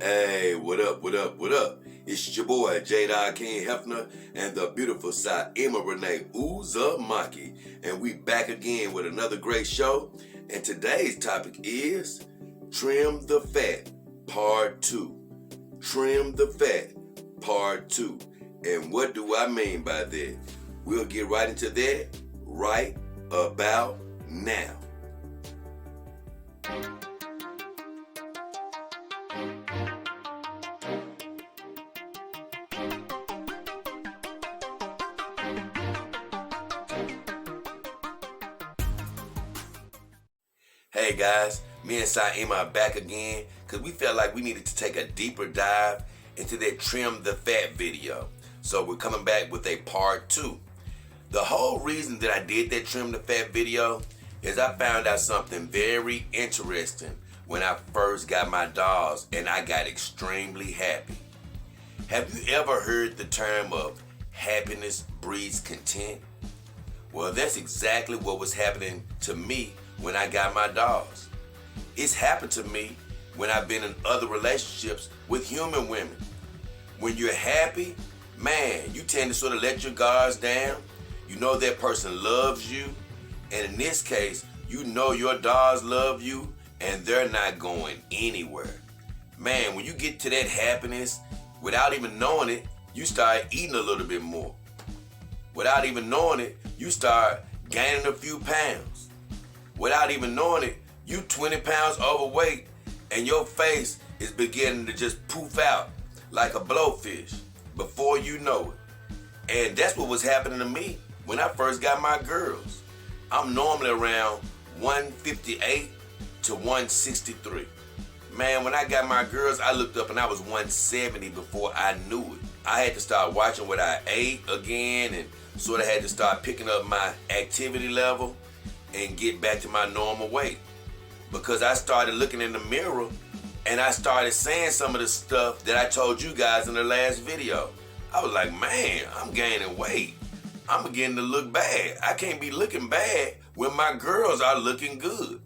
Hey, what up, what up, what up? It's your boy, J. King Hefner, and the beautiful Emma Renee Uzumaki. And we back again with another great show. And today's topic is Trim the Fat, Part 2. Trim the Fat, Part 2. And what do I mean by that? We'll get right into that right about now. Hey guys, me and Emma are back again because we felt like we needed to take a deeper dive into that Trim the Fat video. So we're coming back with a part 2. The whole reason that I did that Trim the Fat video is I found out something very interesting when I first got my dolls, and I got extremely happy. Have you ever heard the term of happiness breeds content? Well, that's exactly what was happening to me when I got my dolls. It's happened to me when I've been in other relationships with human women. When you're happy, man, you tend to sort of let your guards down. You know that person loves you. And in this case, you know your dolls love you and they're not going anywhere. Man, when you get to that happiness, without even knowing it, you start eating a little bit more. Without even knowing it, you start gaining a few pounds. Without even knowing it, you 20 pounds overweight and your face is beginning to just poof out like a blowfish before you know it. And that's what was happening to me when I first got my girls. I'm normally around 158 to 163. Man, when I got my girls, I looked up and I was 170 before I knew it. I had to start watching what I ate again and sort of had to start picking up my activity level and get back to my normal weight. Because I started looking in the mirror and I started saying some of the stuff that I told you guys in the last video. I was like, man, I'm gaining weight. I'm beginning to look bad. I can't be looking bad when my girls are looking good.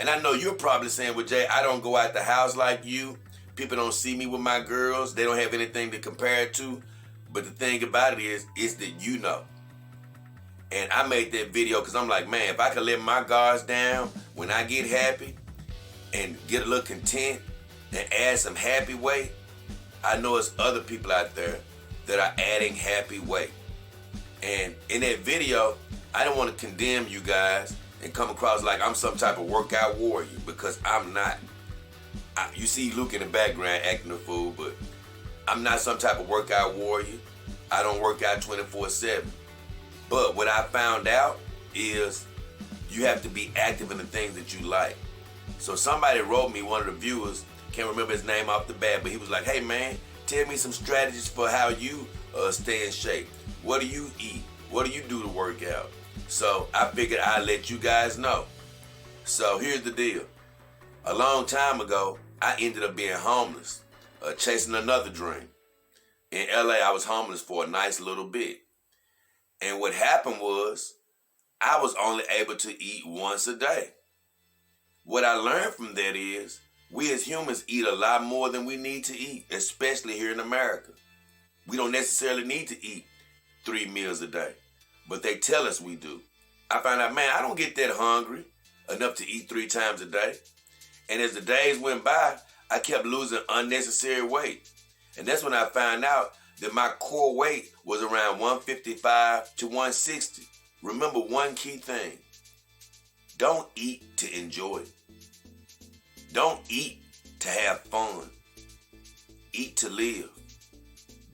And I know you're probably saying, well, Jay, I don't go out the house like you. People don't see me with my girls. They don't have anything to compare it to. But the thing about it is that you know. And I made that video because I'm like, man, if I could let my guards down when I get happy and get a little content and add some happy weight, I know it's other people out there that are adding happy weight. And in that video, I don't want to condemn you guys and come across like I'm some type of workout warrior, because I'm not. You see Luke in the background acting a fool, but I'm not some type of workout warrior. I don't work out 24/7. But what I found out is you have to be active in the things that you like. So somebody wrote me, one of the viewers, can't remember his name off the bat, but he was like, hey man, tell me some strategies for how you stay in shape. What do you eat? What do you do to work out? So I figured I'd let you guys know. So here's the deal. A long time ago, I ended up being homeless, chasing another dream. In LA, I was homeless for a nice little bit. And what happened was, I was only able to eat once a day. What I learned from that is, we as humans eat a lot more than we need to eat, especially here in America. We don't necessarily need to eat 3 meals a day, but they tell us we do. I found out, man, I don't get that hungry enough to eat 3 times a day. And as the days went by, I kept losing unnecessary weight. And that's when I found out that my core weight was around 155 to 160. Remember one key thing. Don't eat to enjoy it. Don't eat to have fun. Eat to live.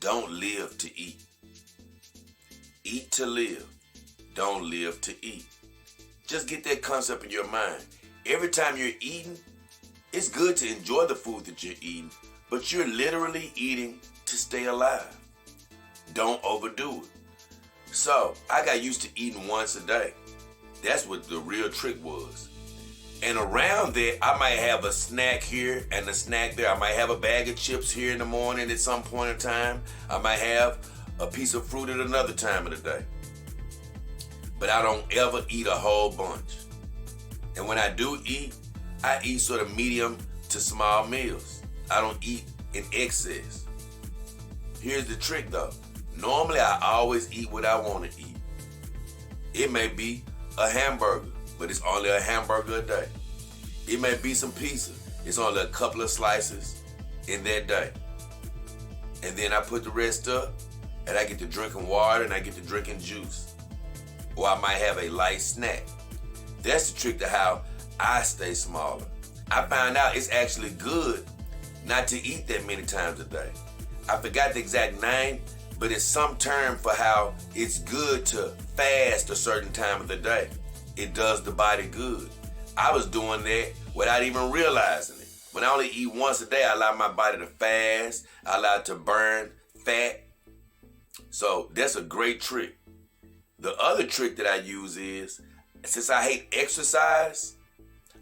Don't live to eat. Eat to live. Don't live to eat. Just get that concept in your mind. Every time you're eating, it's good to enjoy the food that you're eating, but you're literally eating to stay alive. Don't overdo it. So I got used to eating once a day. That's what the real trick was. And around that, I might have a snack here and a snack there. I might have a bag of chips here in the morning at some point in time. I might have a piece of fruit at another time of the day. But I don't ever eat a whole bunch. And when I do eat, I eat sort of medium to small meals. I don't eat in excess. Here's the trick though. Normally I always eat what I want to eat. It may be a hamburger, but it's only a hamburger a day. It may be some pizza. It's only a couple of slices in that day. And then I put the rest up and I get to drinking water and I get to drinking juice. Or I might have a light snack. That's the trick to how I stay smaller. I found out it's actually good not to eat that many times a day. I forgot the exact name, but it's some term for how it's good to fast a certain time of the day. It does the body good. I was doing that without even realizing it. When I only eat once a day, I allow my body to fast. I allow it to burn fat. So that's a great trick. The other trick that I use is, since I hate exercise,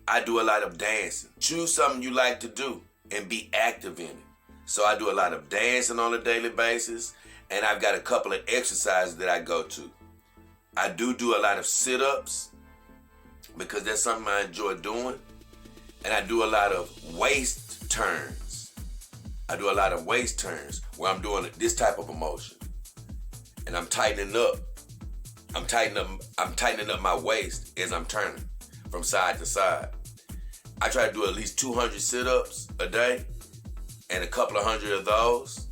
I do a lot of dancing. Choose something you like to do and be active in it. So I do a lot of dancing on a daily basis, and I've got a couple of exercises that I go to. I do a lot of sit-ups because that's something I enjoy doing. And I do a lot of waist turns. I do a lot of waist turns where I'm doing this type of motion. And I'm tightening up. I'm tightening up my waist as I'm turning from side to side. I try to do at least 200 sit-ups a day and a couple of hundred of those.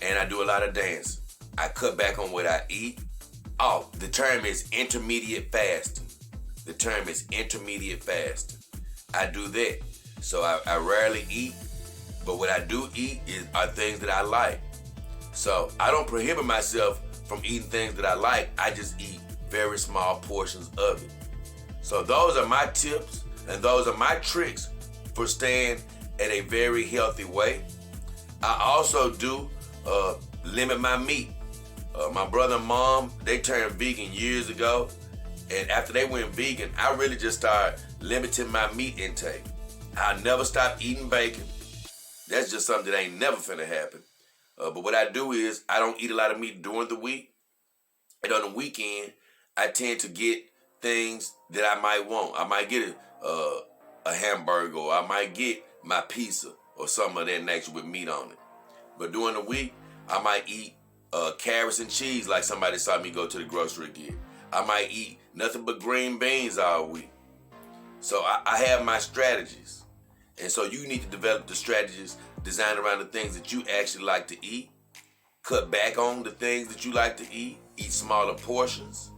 And I do a lot of dancing. I cut back on what I eat. Oh, the term is intermediate fasting. The term is intermediate fasting. I do that. So I rarely eat, but what I do eat are things that I like. So I don't prohibit myself from eating things that I like. I just eat very small portions of it. So those are my tips and those are my tricks for staying at a very healthy weight. I also do limit my meat. My brother and mom, they turned vegan years ago. And after they went vegan, I really just started limiting my meat intake. I never stopped eating bacon. That's just something that ain't never finna happen. But what I do is I don't eat a lot of meat during the week. And on the weekend, I tend to get things that I might want. I might get a hamburger, or I might get my pizza or something of that nature with meat on it. But during the week, I might eat carrots and cheese like somebody saw me go to the grocery and get. I might eat nothing but green beans all week. So I have my strategies. And so you need to develop the strategies designed around the things that you actually like to eat. Cut back on the things that you like to eat smaller portions,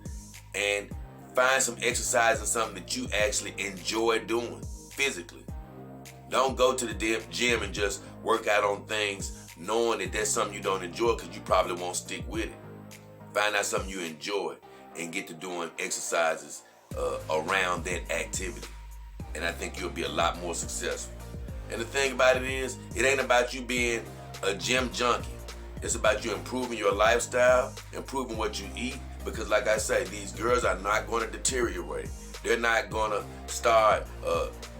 and find some exercise and something that you actually enjoy doing physically. Don't go to the gym and just work out on things knowing that that's something you don't enjoy, because you probably won't stick with it. Find out something you enjoy and get to doing exercises around that activity. And I think you'll be a lot more successful. And the thing about it is, it ain't about you being a gym junkie. It's about you improving your lifestyle, improving what you eat, because like I say, these girls are not going to deteriorate. They're not going to start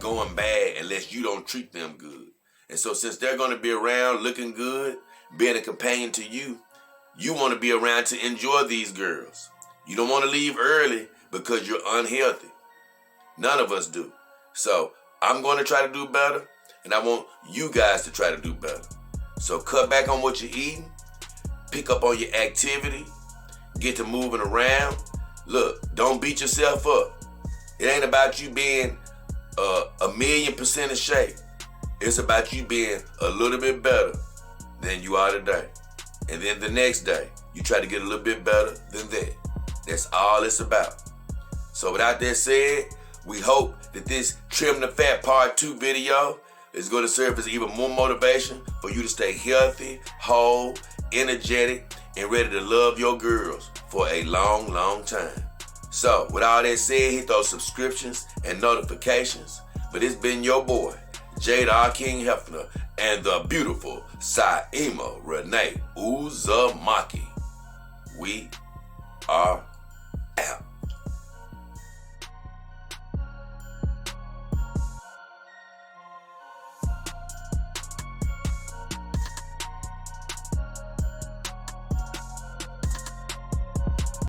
going bad unless you don't treat them good. And so since they're going to be around looking good, being a companion to you, you want to be around to enjoy these girls. You don't want to leave early because you're unhealthy. None of us do. So I'm going to try to do better, and I want you guys to try to do better. So cut back on what you're eating, pick up on your activity, get to moving around. Look, don't beat yourself up. It ain't about you being 1,000,000% in shape. It's about you being a little bit better than you are today. And then the next day, you try to get a little bit better than that. That's all it's about. So without that said, we hope that this Trim the Fat Part 2 video is going to serve as even more motivation for you to stay healthy, whole, energetic, and ready to love your girls for a long, long time. So with all that said, hit those subscriptions and notifications. But it's been your boy, Jada King Hefner, and the beautiful Saima Renee Uzumaki. We are out.